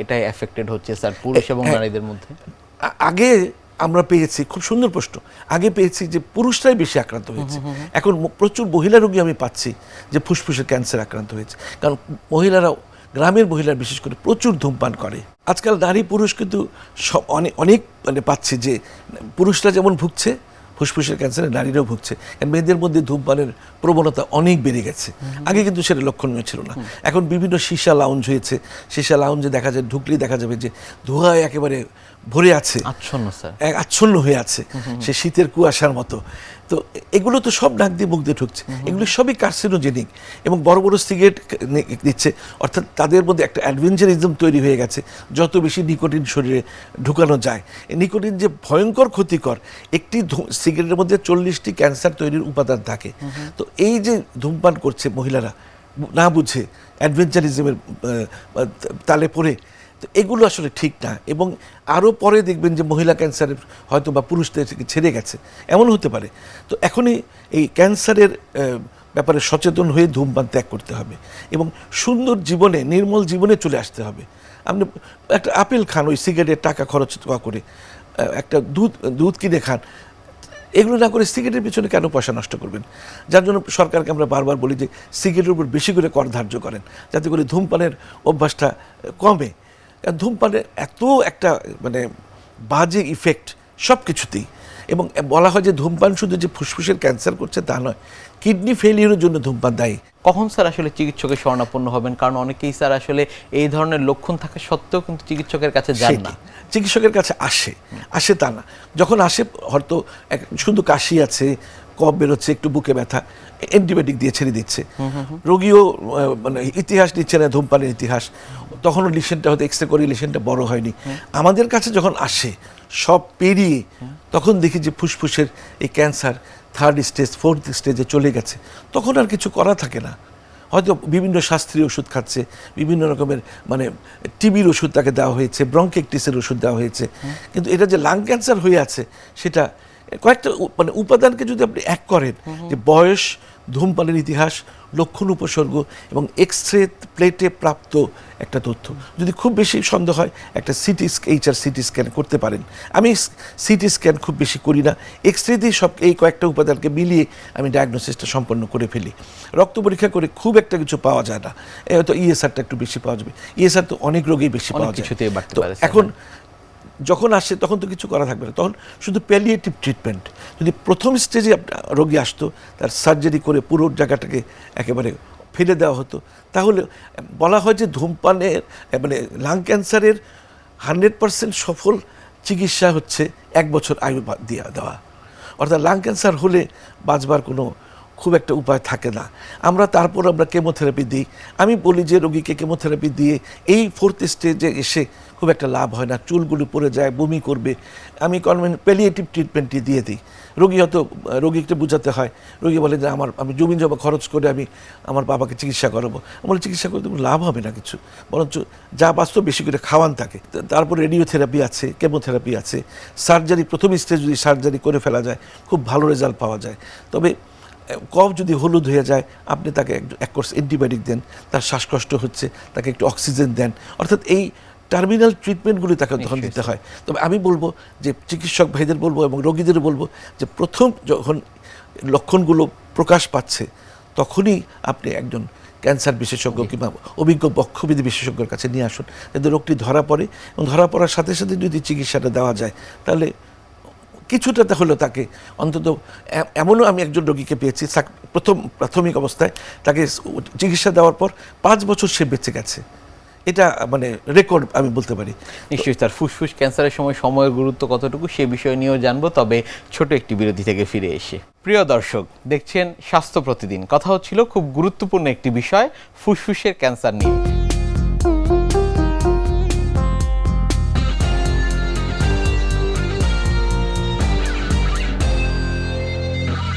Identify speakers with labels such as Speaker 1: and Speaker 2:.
Speaker 1: এটাই এফেক্টেড হচ্ছে স্যার পুরুষ এবং নারীদের মধ্যে?
Speaker 2: আগে আমরা পেয়েছি, খুব সুন্দর প্রশ্ন, আগে পেয়েছি যে পুরুষরাই বেশি আক্রান্ত হয়েছে। এখন প্রচুর মহিলা রোগী আমি পাচ্ছি যে ফুসফুসের ক্যান্সার আক্রান্ত হয়েছে, কারণ মহিলারাও, গ্রামের মহিলারা বিশেষ করে প্রচুর ধূমপান করে। আজকাল নারী পুরুষ কিন্তু সব অনেক পাচ্ছি যে পুরুষরা যেমন ভুগছে ফুসফুসের ক্যান্সারে, নারীরাও ভুগছে। কারণ মেয়েদের মধ্যে ধূমপানের প্রবণতা অনেক বেড়ে গেছে। আগে কিন্তু সেটা লক্ষণীয় ছিল না। এখন বিভিন্ন সীসা লাউঞ্জ হয়েছে, সীসা লাউঞ্জে দেখা যায়, ঢুকলেই দেখা যাবে যে ধোঁয়ায় একেবারে ভরে আছে, আচ্ছন্ন হয়ে আছে, সে শীতের কুয়াশার মতো। তো এগুলো তো সব নাক দিয়ে মুখ দিয়ে ঢুকছে, এগুলো সবই কার্সিনোজেনিক। এবং বড় বড় সিগারেট দিচ্ছে, অর্থাৎ তাদের মধ্যে একটা অ্যাডভেঞ্চারিজম তৈরি হয়ে গেছে। যত বেশি নিকোটিন শরীরে ঢুকানো যায়, এই নিকোটিন যে ভয়ঙ্কর ক্ষতিকর, একটি সিগারেটের মধ্যে 40টি ক্যান্সার তৈরির উপাদান থাকে। তো এই যে ধূমপান করছে মহিলারা না বুঝে, অ্যাডভেঞ্চারিজমের তালে পড়ে, তো এগুলো আসলে ঠিক না। এবং আরও পরে দেখবেন যে মহিলা ক্যান্সারের হয়তো বা পুরুষদের ছেড়ে গেছে, এমন হতে পারে। তো এখনই এই ক্যান্সারের ব্যাপারে সচেতন হয়ে ধূমপান ত্যাগ করতে হবে এবং সুন্দর জীবনে, নির্মল জীবনে চলে আসতে হবে। আপনি একটা আপেল খান, ওই সিগারেটের টাকা খরচ করে, একটা দুধ কিনে খান, এগুলো না করে সিগারেটের পিছনে কেন পয়সা নষ্ট করবেন? যার জন্য সরকারকে আমরা বারবার বলি যে সিগারেটের উপর বেশি করে কর ধার্য করেন, যাতে করে ধূমপানের অভ্যাসটা কমে। কারণ ধূমপানের এত একটা বাজে ইফেক্ট সব কিছুতেই। এবং বলা হয় যে ধূমপান শুধু যে ফুসফুসের ক্যান্সার করছে তা নয়, কিডনি ফেলিয়ারের জন্য ধূমপান দায়ী।
Speaker 1: কখন স্যার আসলে চিকিৎসকের শরণাপন্ন হবেন? কারণ অনেকেই স্যার আসলে এই ধরনের লক্ষণ থাকা সত্ত্বেও কিন্তু চিকিৎসকের কাছে যান না।
Speaker 2: চিকিৎসকের কাছে আসে তা না, যখন আসে হয়তো শুধু কাশি আছে, কফ বেরোচ্ছে, একটু বুকে ব্যথা, অ্যান্টিবায়োটিক দিয়ে ছেড়ে দিচ্ছে। রোগীও ইতিহাস নিচ্ছে না, ধূমপানের ইতিহাস। তখনও লিশনটা হয়তো এক্সরে করে লিশনটা বড় হয়নি। আমাদের কাছে যখন আসে সব পেরিয়ে, তখন দেখি যে ফুসফুসের এই ক্যান্সার 3rd স্টেজ 4th স্টেজে চলে গেছে। তখন আর কিছু করা থাকে না, হয়তো বিভিন্ন শাস্ত্রীয় ওষুধ খাচ্ছে, বিভিন্ন রকমের টিবির ওষুধ তাকে দেওয়া হয়েছে, ব্রঙ্কেকটিসের ওষুধ দেওয়া হয়েছে। কিন্তু এটা যে লাং ক্যান্সার হয়ে আছে, সেটা কয়েকটা উপাদানকে যদি আপনি এক করেন, যে বয়স, ধূমপানের ইতিহাস, লক্ষণ, উপসর্গ এবং এক্সরে প্লেটে প্রাপ্ত একটা তথ্য, যদি খুব বেশি সন্দেহ হয় একটা সিটি স্ক্যান করতে পারেন। আমি সিটি স্ক্যান খুব বেশি করি না, এক্সরে দিয়ে সব এই কয়েকটা উপাদানকে মিলিয়ে আমি ডায়াগনোসিসটা সম্পন্ন করে ফেলি। রক্ত পরীক্ষা করে খুব একটা কিছু পাওয়া যায় না, হয়তো ইএসআরটা একটু বেশি পাওয়া যাবে। ইএসআর তো অনেক রোগেই বেশি পাওয়া যায়। তো এখন যখন আসে তখন তো কিছু করা থাকবে না, তখন শুধু প্যালিয়েটিভ ট্রিটমেন্ট। যদি প্রথম স্টেজে রোগী আসতো, তার সার্জারি করে পুরো জায়গাটাকে একেবারে ফেলে দেওয়া হতো, তাহলে বলা হয় যে ধূমপানের লাং ক্যান্সারের 100% সফল চিকিৎসা হচ্ছে 1 বছর আয়ু দিয়ে দেওয়া। অর্থাৎ লাং ক্যান্সার হলে বাঁচবার কোনো খুব একটা উপায় থাকে না। আমরা কেমোথেরাপি দিই। আমি বলি যে রোগীকে কেমোথেরাপি দিয়ে এই 4th স্টেজে এসে খুব একটা লাভ হয় না, চুলগুলো পড়ে যায়, বমি করবে। আমি প্যালিয়েটিভ ট্রিটমেন্টই দিয়ে দিই। রোগীকে বোঝাতে হয়, রোগী বলে যে আমি জমি জমা খরচ করে আমি আমার বাবাকে চিকিৎসা করাবো। আমার চিকিৎসা করতে লাভ হবে না কিছু, বরঞ্চ যা বাস্তব বেশি করে খাওয়ান তাকে। তারপর রেডিওথেরাপি আছে, কেমোথেরাপি আছে, সার্জারি, প্রথম স্টেজ যদি সার্জারি করে ফেলা যায় খুব ভালো রেজাল্ট পাওয়া যায়। তবে কফ যদি হলুদ হয়ে যায়, আপনি তাকে এক কোর্স অ্যান্টিবায়োটিক দেন, তার শ্বাসকষ্ট হচ্ছে, তাকে একটু অক্সিজেন দেন। অর্থাৎ এই টার্মিনাল ট্রিটমেন্টগুলি তাকে ধন দিতে হয়। তবে আমি বলবো যে চিকিৎসক ভাইদের বলবো এবং রোগীদেরও বলবো যে প্রথম যখন লক্ষণগুলো প্রকাশ পাচ্ছে, তখনই আপনি একজন ক্যান্সার বিশেষজ্ঞ কিংবা অভিজ্ঞ বক্ষবিধি বিশেষজ্ঞের কাছে নিয়ে আসুন, যাতে রোগটি ধরা পড়ে এবং ধরা পড়ার সাথে সাথে যদি চিকিৎসাটা দেওয়া যায়, তাহলে কিছুটা তাহলে তাকে অন্তত, এমনও আমি একজন রোগীকে পেয়েছি প্রাথমিক অবস্থায় তাকে চিকিৎসা দেওয়ার পর 5 বছর সে বেঁচে গেছে। এটা রেকর্ড আমি বলতে পারি।
Speaker 1: নিশ্চয়ই স্যার, ফুসফুস ক্যান্সারের সময়ের গুরুত্ব কতটুকু সে বিষয় নিয়েও জানবো, তবে ছোট একটি বিরতি থেকে ফিরে এসে। প্রিয় দর্শক, দেখছেন স্বাস্থ্য প্রতিদিন। কথা হচ্ছিল খুব গুরুত্বপূর্ণ একটি বিষয়, ফুসফুসের ক্যান্সার নিয়ে।